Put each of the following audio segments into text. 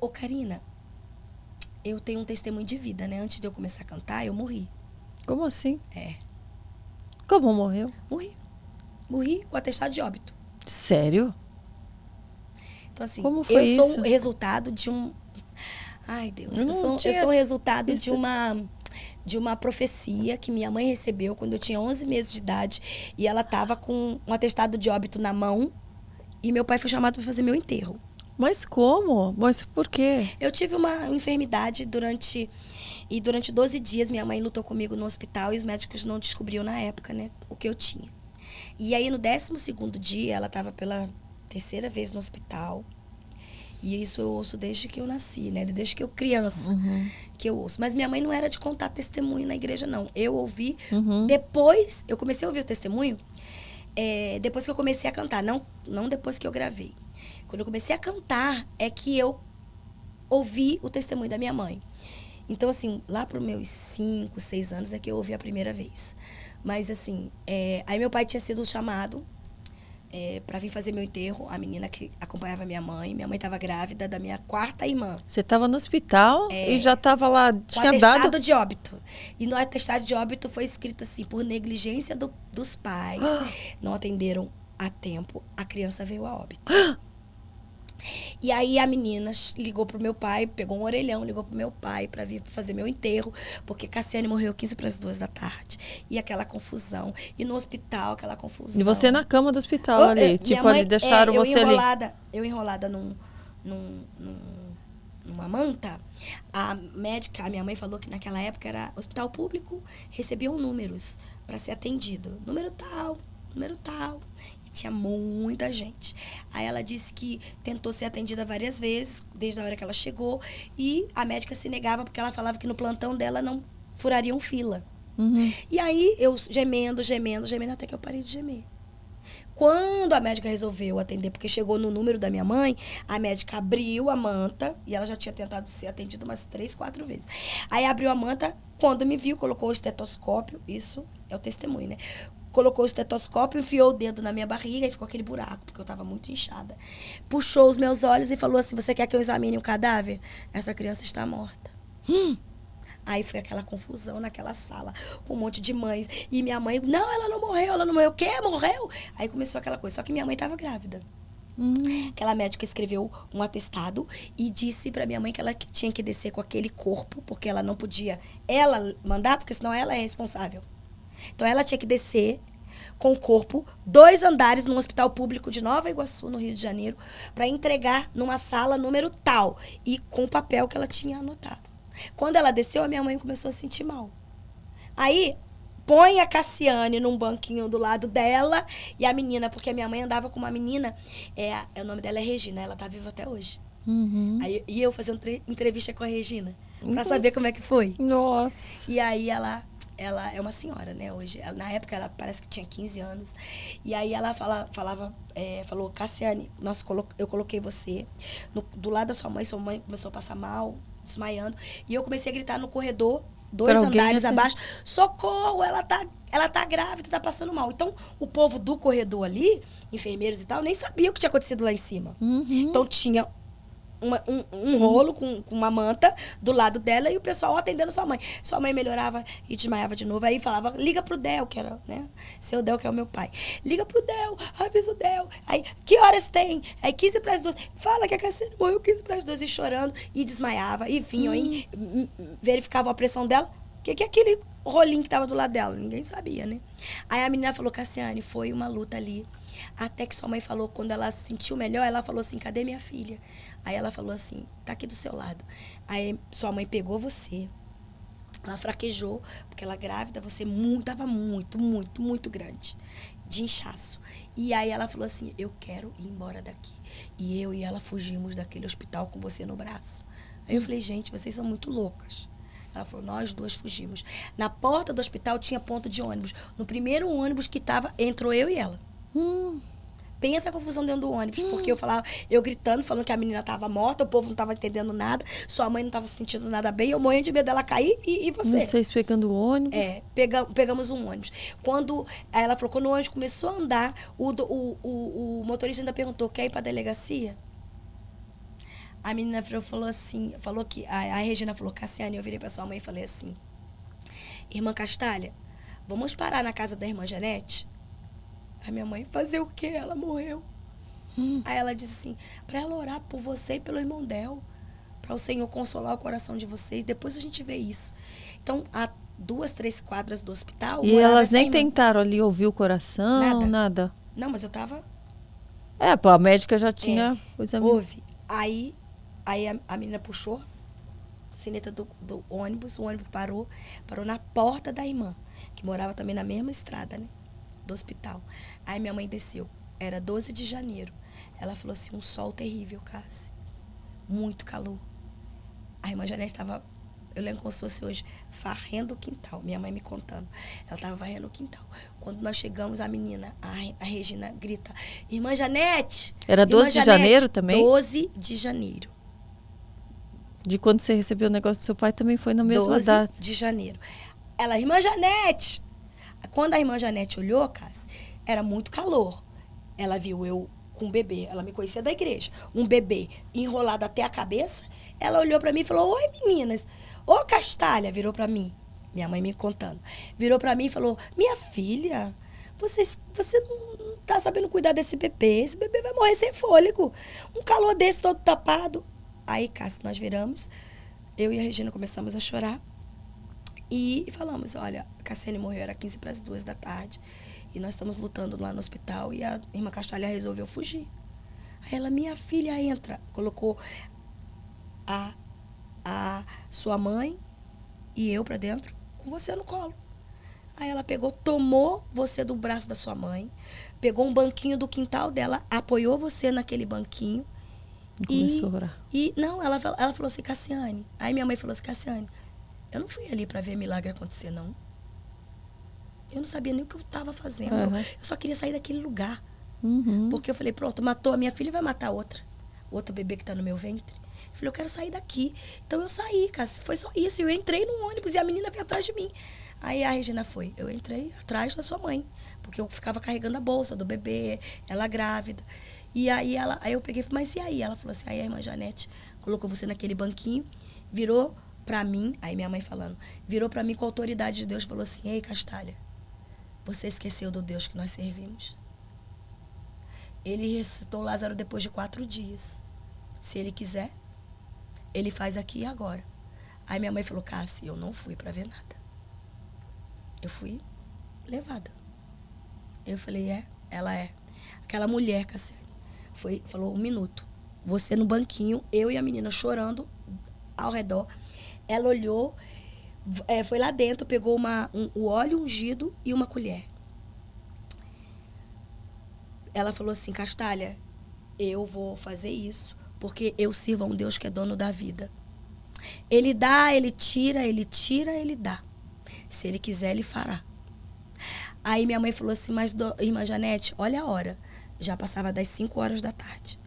Ô, Karina, eu tenho um testemunho de vida, né? Antes de eu começar a cantar, eu morri. Como assim? É, Como morreu? morri. Morri com atestado de óbito. Sério? Então, assim, Como foi eu sou isso? um resultado de um... Ai, Deus. Eu não Eu tinha sou o resultado isso. de uma profecia que minha mãe recebeu quando eu tinha 11 meses de idade. E ela tava com um atestado de óbito na mão. E meu pai foi chamado para fazer meu enterro. Mas como? Mas por quê? Eu tive uma enfermidade durante 12 dias minha mãe lutou comigo no hospital e os médicos não descobriam na época, né, o que eu tinha. E aí no 12º dia ela estava pela terceira vez no hospital. E isso eu ouço desde que eu nasci, né? Desde que eu criança que eu ouço. Mas minha mãe não era de contar testemunho na igreja, não. Eu ouvi depois, eu comecei a ouvir o testemunho depois que eu comecei a cantar, não depois que eu gravei. Quando eu comecei a cantar, é que eu ouvi o testemunho da minha mãe. Então, assim, lá para os meus 5, 6 anos é que eu ouvi a primeira vez. Mas, assim, aí meu pai tinha sido chamado para vir fazer meu enterro. A menina que acompanhava minha mãe estava grávida da minha 4ª irmã. Você estava no hospital e já estava lá, Com tinha atestado dado... de óbito. E no atestado de óbito foi escrito assim, por negligência dos pais, não atenderam a tempo, a criança veio a óbito. E aí a menina ligou pro meu pai, pegou um orelhão, ligou pro meu pai para vir fazer meu enterro, porque Cassiane morreu 15 para as 2 da tarde. E aquela confusão. E no hospital, aquela confusão. E você na cama do hospital ali, tipo, ali deixaram você ali. Eu enrolada numa manta, a médica, a minha mãe falou que naquela época era hospital público, recebiam números para ser atendido. Número tal. E tinha muita gente. Aí ela disse que tentou ser atendida várias vezes, desde a hora que ela chegou, e a médica se negava porque ela falava que no plantão dela não furariam fila. E aí eu gemendo, até que eu parei de gemer. Quando a médica resolveu atender, porque chegou no número da minha mãe, a médica abriu a manta, e ela já tinha tentado ser atendida umas 3, 4 vezes. Aí abriu a manta, quando me viu, colocou o estetoscópio, isso é o testemunho, né? Colocou o estetoscópio, enfiou o dedo na minha barriga e ficou aquele buraco, porque eu estava muito inchada. Puxou os meus olhos e falou assim, você quer que eu examine o cadáver? Essa criança está morta. Aí foi aquela confusão naquela sala, com um monte de mães. E minha mãe, não, ela não morreu. O quê? Morreu? Aí começou aquela coisa. Só que minha mãe estava grávida. Aquela médica escreveu um atestado e disse para minha mãe que ela tinha que descer com aquele corpo, porque ela não podia ela mandar, porque senão ela é responsável. Então ela tinha que descer com o corpo, 2 andares num hospital público de Nova Iguaçu, no Rio de Janeiro, para entregar numa sala número tal e com o papel que ela tinha anotado. Quando ela desceu, a minha mãe começou a sentir mal. Aí, põe a Cassiane num banquinho do lado dela e a menina, porque a minha mãe andava com uma menina, o nome dela é Regina, ela tá viva até hoje. Aí ia eu fazer uma entrevista com a Regina, pra saber como é que foi. Nossa. E aí ela é uma senhora, né, hoje. Na época, ela parece que tinha 15 anos. E aí ela falou, Cassiane, eu coloquei você do lado da sua mãe começou a passar mal, desmaiando. E eu comecei a gritar no corredor, 2 andares abaixo, socorro, ela tá grávida, tá passando mal. Então, o povo do corredor ali, enfermeiros e tal, nem sabia o que tinha acontecido lá em cima. Então, tinha um rolo com uma manta do lado dela e o pessoal atendendo sua mãe. Sua mãe melhorava e desmaiava de novo. Aí falava, liga pro Del, que era, né? Seu Del, que é o meu pai. Liga pro Del, avisa o Del. Aí, que horas tem? Aí, 15 para as 2. Fala que a Cassiane morreu 15 para as 2 e chorando e desmaiava. E vinham aí, verificavam a pressão dela. O que é aquele rolinho que tava do lado dela? Ninguém sabia, né? Aí a menina falou, Cassiane, foi uma luta ali. Até que sua mãe falou, quando ela se sentiu melhor, ela falou assim, cadê minha filha? Aí ela falou assim, tá aqui do seu lado. Aí sua mãe pegou você, ela fraquejou, porque ela grávida, você tava muito grande, de inchaço. E aí ela falou assim, eu quero ir embora daqui. E eu e ela fugimos daquele hospital com você no braço. Aí eu falei, gente, vocês são muito loucas. Ela falou, nós 2 fugimos. Na porta do hospital tinha ponto de ônibus. No primeiro ônibus que tava, entrou eu e ela. Pensa a confusão dentro do ônibus, porque eu gritando, falando que a menina estava morta, o povo não estava entendendo nada, sua mãe não estava sentindo nada bem, eu morrendo de medo dela cair e você. Vocês pegando o ônibus? Pegamos um ônibus. Aí ela falou, quando o ônibus começou a andar, o motorista ainda perguntou, quer ir para a delegacia? A menina falou assim, falou que a Regina falou, Cassiane, eu virei pra sua mãe e falei assim, irmã Castalha, vamos parar na casa da irmã Janete? A minha mãe, fazer o quê? Ela morreu. Aí ela disse assim, pra ela orar por você e pelo irmão Del, para o Senhor consolar o coração de vocês, depois a gente vê isso. Então, a 2, 3 quadras do hospital... E elas nem tentaram ali ouvir o coração, nada? Não, mas eu tava... Pô, a médica já tinha... Houve. Aí a menina puxou a sineta do ônibus, o ônibus parou na porta da irmã, que morava também na mesma estrada, né, do hospital. Aí minha mãe desceu, era 12 de janeiro. Ela falou assim, um sol terrível, Cássia, muito calor. A irmã Janete estava, eu lembro como se fosse hoje, varrendo o quintal, minha mãe me contando. Ela estava varrendo o quintal. Quando nós chegamos, a menina, a Regina, grita, irmã Janete! Era 12 de janeiro também? 12 de janeiro. De quando você recebeu o negócio do seu pai, também foi na mesma data. 12 de janeiro. Ela, irmã Janete! Quando a irmã Janete olhou, Cássia, era muito calor. Ela viu eu com um bebê, ela me conhecia da igreja, um bebê enrolado até a cabeça. Ela olhou pra mim e falou, oi, meninas. Ô, Castalha, virou pra mim. Minha mãe me contando. Virou pra mim e falou, minha filha, você não tá sabendo cuidar desse bebê. Esse bebê vai morrer sem fôlego. Um calor desse todo tapado. Aí, Cássia, nós viramos. Eu e a Regina começamos a chorar. E falamos, olha, a Cassiane morreu, era 15 para as 2 da tarde. E nós estamos lutando lá no hospital. E a irmã Castalha resolveu fugir. Aí ela, minha filha, entra. Colocou a sua mãe e eu pra dentro, com você no colo. Aí ela pegou, tomou você do braço da sua mãe, pegou um banquinho do quintal dela, apoiou você naquele banquinho. Começou a orar. E não, ela falou assim, Cassiane. Aí minha mãe falou assim, Cassiane, eu não fui ali pra ver milagre acontecer, não. Eu não sabia nem o que eu estava fazendo. Uhum. Eu só queria sair daquele lugar. Uhum. Porque eu falei, pronto, matou a minha filha, vai matar outra. Outro bebê que tá no meu ventre. Eu falei, eu quero sair daqui. Então eu saí, cara. Foi só isso. Eu entrei no ônibus e a menina veio atrás de mim. Aí a Regina foi. Eu entrei atrás da sua mãe. Porque eu ficava carregando a bolsa do bebê, ela grávida. E aí eu peguei e falei, mas e aí? Ela falou assim, aí a irmã Janete colocou você naquele banquinho, virou pra mim, aí minha mãe falando, virou pra mim com a autoridade de Deus, falou assim, ei, Castalha, você esqueceu do Deus que nós servimos? Ele ressuscitou Lázaro depois de 4 dias. Se ele quiser, ele faz aqui e agora. Aí minha mãe falou, Cássia, eu não fui pra ver nada. Eu fui levada. Eu falei, ela é. Aquela mulher, Cassiane, falou 1 minuto. Você no banquinho, eu e a menina chorando ao redor. Ela olhou, foi lá dentro, pegou o óleo ungido e uma colher. Ela falou assim, Castalha, eu vou fazer isso, porque eu sirvo a um Deus que é dono da vida. Ele dá, ele tira, ele dá. Se ele quiser, ele fará. Aí minha mãe falou assim, mas irmã Janete, olha a hora. Já passava das 5 horas da tarde.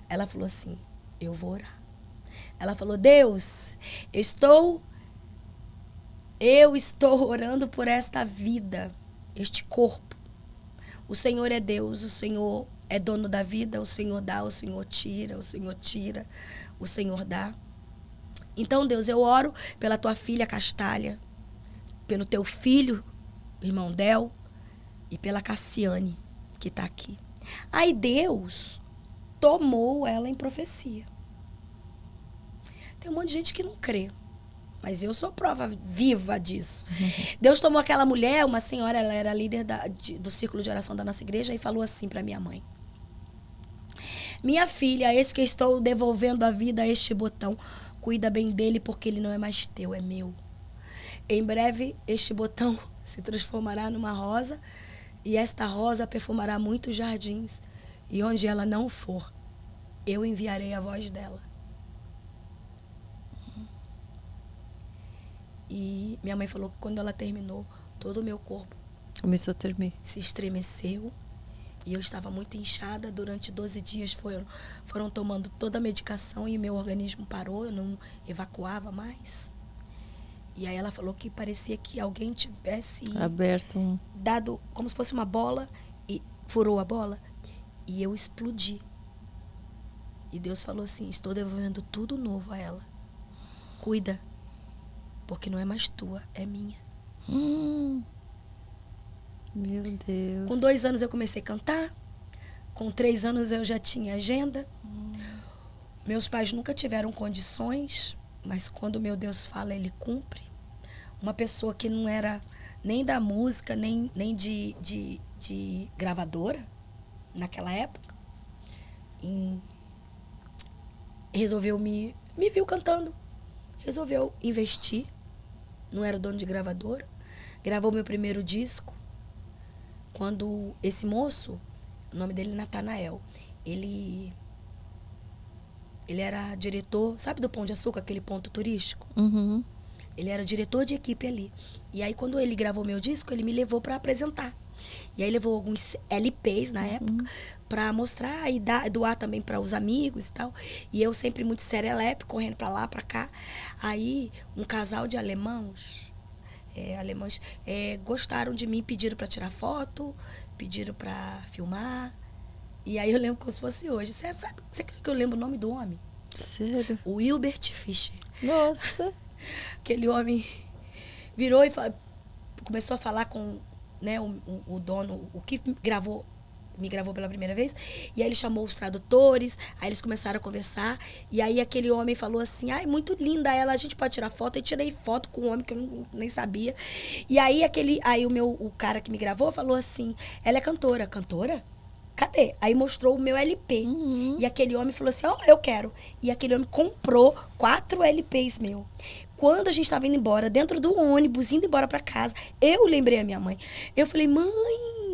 Ela falou assim, eu vou orar. Ela falou, Deus, eu estou orando por esta vida, este corpo. O Senhor é Deus, o Senhor é dono da vida, o Senhor dá, o Senhor tira, o Senhor dá. Então, Deus, eu oro pela tua filha Castalha, pelo teu filho, irmão Del, e pela Cassiane, que está aqui. Aí Deus tomou ela em profecia. Tem um monte de gente que não crê, mas eu sou prova viva disso. Deus tomou aquela mulher, uma senhora, ela era líder do círculo de oração da nossa igreja, e falou assim para minha mãe, minha filha, eis que estou devolvendo a vida a este botão, cuida bem dele porque ele não é mais teu, é meu. Em breve este botão se transformará numa rosa, e esta rosa perfumará muitos jardins, e onde ela não for, eu enviarei a voz dela. E minha mãe falou que quando ela terminou, todo o meu corpo começou a tremer, se estremeceu, e eu estava muito inchada. Durante 12 dias foram tomando toda a medicação e meu organismo parou, eu não evacuava mais. E aí ela falou que parecia que alguém tivesse aberto dado como se fosse uma bola e furou a bola, e eu explodi. E Deus falou assim, estou devolvendo tudo novo a ela. Cuida, porque não é mais tua, é minha. Meu Deus. Com 2 anos eu comecei a cantar. Com 3 anos eu já tinha agenda. Meus pais nunca tiveram condições, mas quando meu Deus fala, Ele cumpre. Uma pessoa que não era nem da música, nem de gravadora, naquela época, resolveu me viu cantando. Resolveu investir. Não era dono de gravadora. Gravou meu primeiro disco. Quando esse moço, o nome dele é Natanael, ele era diretor, sabe do Pão de Açúcar, aquele ponto turístico? Uhum. Ele era diretor de equipe ali. E aí, quando ele gravou meu disco, ele me levou para apresentar. E aí, levou alguns LPs na época para mostrar e doar também para os amigos e tal. E eu sempre muito serelepe, correndo para lá, para cá. Aí, um casal de alemães gostaram de mim, pediram para tirar foto, pediram para filmar. E aí, eu lembro como se fosse hoje. Você crê que eu lembro o nome do homem? Sério? O Wilbert Fischer. Nossa. Aquele homem virou e começou a falar com, né, o dono, o que me gravou pela primeira vez. E aí ele chamou os tradutores, aí eles começaram a conversar. E aí aquele homem falou assim, ai, muito linda ela, a gente pode tirar foto. E tirei foto com um homem que eu nem sabia. E aí o cara que me gravou falou assim, ela é cantora. Cantora? Cadê? Aí mostrou o meu LP. E aquele homem falou assim, eu quero. E aquele homem comprou 4 LPs meu. Quando a gente estava indo embora, dentro do ônibus, indo embora para casa, eu lembrei a minha mãe. Eu falei, mãe...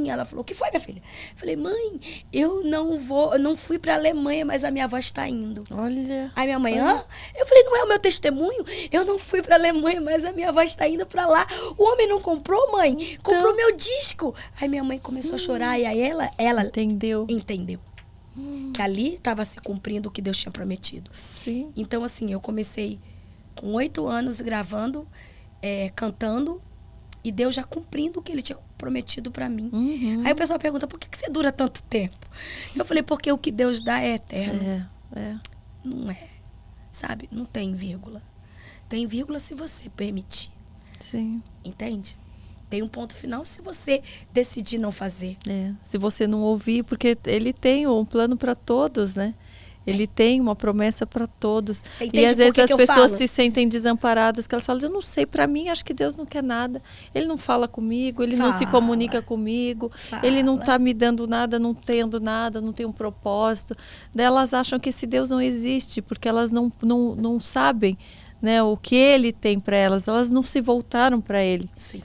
Ela falou, o que foi, minha filha? Eu falei, mãe, eu não fui para a Alemanha, mas a minha avó está indo. Olha. Aí minha mãe, Eu falei, não é o meu testemunho? Eu não fui para a Alemanha, mas a minha avó está indo para lá. O homem não comprou, mãe? Então... Comprou meu disco. Aí minha mãe começou a chorar e aí ela entendeu. Que ali estava se cumprindo o que Deus tinha prometido. Sim. Então, assim, eu comecei com 8 anos gravando, cantando, e Deus já cumprindo o que Ele tinha prometido para mim. Aí o pessoal pergunta, por que você dura tanto tempo? Eu falei, porque o que Deus dá é eterno. Não é, sabe? Não tem vírgula. Tem vírgula se você permitir. Sim. Entende? Tem um ponto final se você decidir não fazer. Se você não ouvir, porque Ele tem um plano para todos, né? Ele tem uma promessa para todos. E às vezes as pessoas se sentem desamparadas, que elas falam, eu não sei, para mim acho que Deus não quer nada. Ele não fala comigo, Ele não se comunica comigo, Ele não está me dando nada, não tendo nada, não tem um propósito. Daí elas acham que esse Deus não existe, porque elas não sabem, né, o que Ele tem para elas não se voltaram para Ele. Sim.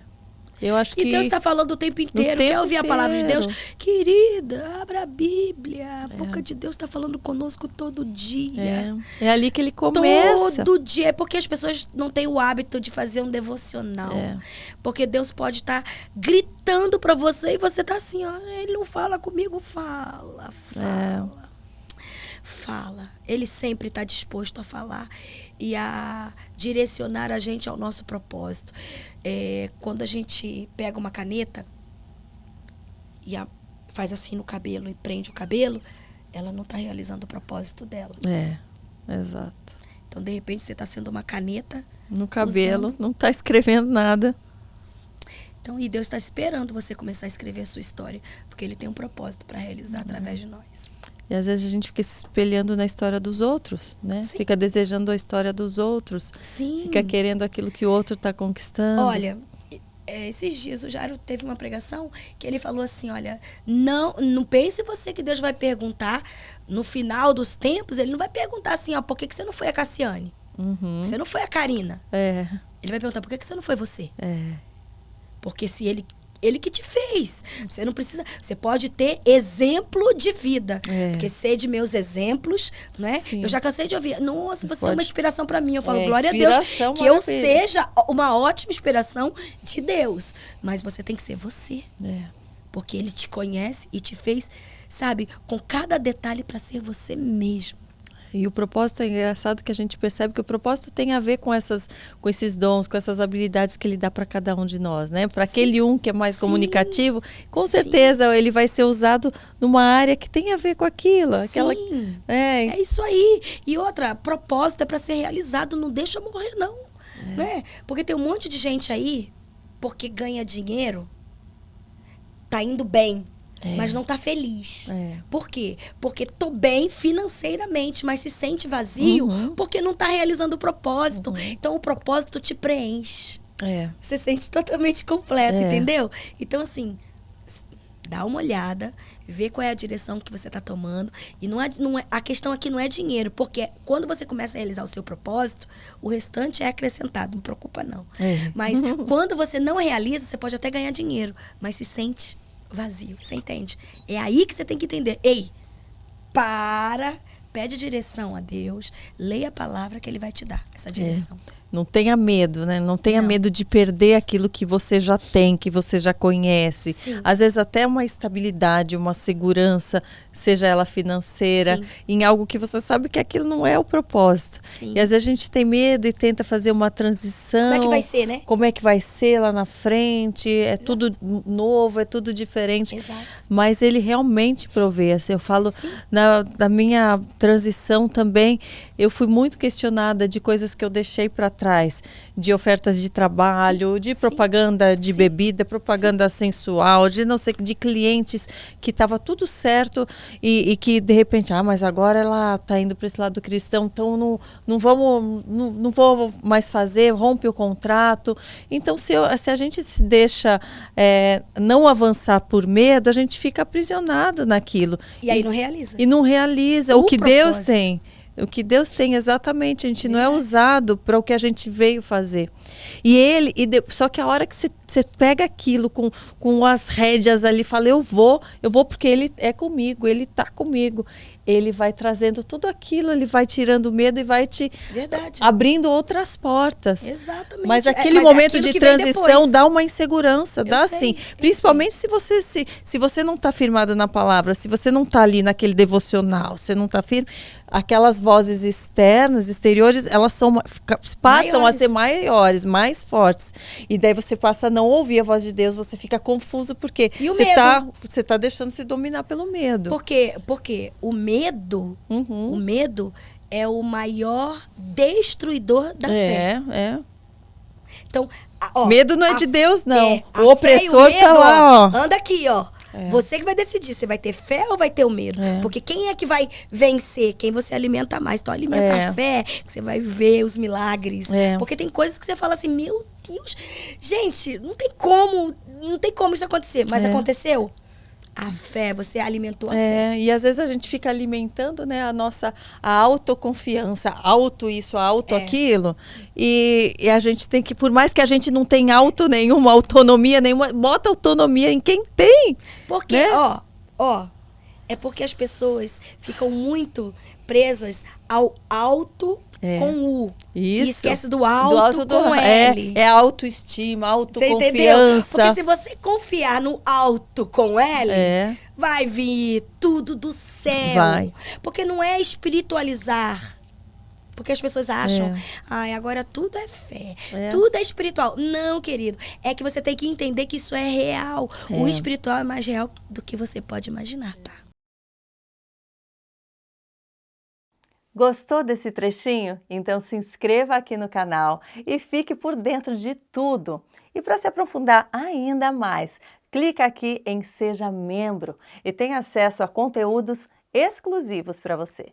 Eu acho que Deus está falando o tempo inteiro. Quer ouvir a palavra de Deus? Querida, abra a Bíblia. A boca de Deus está falando conosco todo dia. É ali que Ele começa. Todo dia. É porque as pessoas não têm o hábito de fazer um devocional. Porque Deus pode estar gritando para você e você está assim, Ele não fala comigo. Fala. Fala. Ele sempre está disposto a falar e a direcionar a gente ao nosso propósito. Quando a gente pega uma caneta e faz assim no cabelo e prende o cabelo, ela não está realizando o propósito dela. Exato. Então, de repente, você está sendo uma caneta no cabelo, não está escrevendo nada. Então, e Deus está esperando você começar a escrever a sua história, porque Ele tem um propósito para realizar através de nós. E às vezes a gente fica se espelhando na história dos outros, né? Sim. Fica desejando a história dos outros. Sim. Fica querendo aquilo que o outro está conquistando. Olha, esses dias o Jairo teve uma pregação que ele falou assim, olha, não pense você que Deus vai perguntar no final dos tempos, Ele não vai perguntar assim, por que você não foi a Cassiane? Você não foi a Karina? Ele vai perguntar, por que você não foi você? Porque se Ele que te fez. Você não precisa... Você pode ter exemplo de vida. Porque ser de meus exemplos, né? Sim. Eu já cansei de ouvir. Nossa, você é uma inspiração para mim. Eu falo, glória a Deus. Que maravilha. eu seja uma ótima inspiração de Deus. Mas você tem que ser você. Porque Ele te conhece e te fez, sabe, com cada detalhe para ser você mesmo. E o propósito é engraçado que a gente percebe que o propósito tem a ver com esses dons, com essas habilidades que ele dá para cada um de nós, né? Para aquele um que é mais comunicativo, com certeza ele vai ser usado numa área que tem a ver com aquilo. Sim, é isso aí. E outra, propósito é para ser realizado, não deixa morrer não, né? Porque tem um monte de gente aí, porque ganha dinheiro, tá indo bem. Mas não tá feliz. Por quê? Porque tô bem financeiramente, mas se sente vazio porque não tá realizando o propósito. Então, o propósito te preenche. Você se sente totalmente completo, entendeu? Então, assim, dá uma olhada, vê qual é a direção que você tá tomando. E a questão aqui não é dinheiro, porque quando você começa a realizar o seu propósito, o restante é acrescentado, não preocupa não. Mas quando você não realiza, você pode até ganhar dinheiro, mas se sente vazio, você entende? É aí que você tem que entender. Ei, pede direção a Deus, leia a palavra que ele vai te dar, essa direção. Não tenha medo, né? Não tenha medo de perder aquilo que você já tem, que você já conhece. Sim. Às vezes até uma estabilidade, uma segurança, seja ela financeira, em algo que você sabe que aquilo não é o propósito. Sim. E às vezes a gente tem medo e tenta fazer uma transição. Como é que vai ser, né? Como é que vai ser lá na frente? É tudo novo, é tudo diferente. Exato. Mas ele realmente provê. Assim, eu falo, na minha transição também, eu fui muito questionada de coisas que eu deixei para trás, de ofertas de trabalho, de propaganda de bebida, propaganda sensual, de não sei, de clientes que estava tudo certo e que de repente, mas agora ela está indo para esse lado cristão, então não vou mais fazer, rompe o contrato. Então, se a gente se deixa não avançar por medo, a gente fica aprisionado naquilo. E aí não realiza. E não realiza o que Deus tem. O que Deus tem exatamente, a gente não é usado para o que a gente veio fazer. Só que a hora que você pega aquilo com as rédeas ali, fala, eu vou porque ele é comigo, ele está comigo. Ele vai trazendo tudo aquilo, ele vai tirando o medo e vai te abrindo outras portas. Exatamente. Mas aquele momento de transição dá uma insegurança, dá sim. Principalmente se você não está firmado na palavra, se você não está ali naquele devocional, você não está firme, aquelas vozes exteriores, elas passam a ser maiores, mais fortes. E daí você passa a não ouvir a voz de Deus, você fica confuso porque você tá deixando se dominar pelo medo. Porque o medo é o maior destruidor da fé. Então, medo não é de Deus, não. O opressor tá lá, ó. Anda aqui, ó. Você que vai decidir se vai ter fé ou vai ter o medo. Porque quem é que vai vencer? Quem você alimenta mais. Então, alimenta a fé, que você vai ver os milagres. Porque tem coisas que você fala assim, meu Deus, gente, não tem como isso acontecer. Mas aconteceu. A fé, você alimentou a fé. E às vezes a gente fica alimentando, né, a autoconfiança, auto isso, auto aquilo. E a gente tem que, por mais que a gente não tenha nenhuma autonomia nenhuma, bota autonomia em quem tem. Porque, é porque as pessoas ficam muito presas ao alto com U. Isso. E esquece do alto com L. É autoestima, autoconfiança. Porque se você confiar no alto com L, vai vir tudo do céu. Vai. Porque não é espiritualizar. Porque as pessoas acham, agora tudo é fé, tudo é espiritual. Não, querido, é que você tem que entender que isso é real. O espiritual é mais real do que você pode imaginar, tá? Gostou desse trechinho? Então se inscreva aqui no canal e fique por dentro de tudo. E para se aprofundar ainda mais, clica aqui em Seja Membro e tenha acesso a conteúdos exclusivos para você.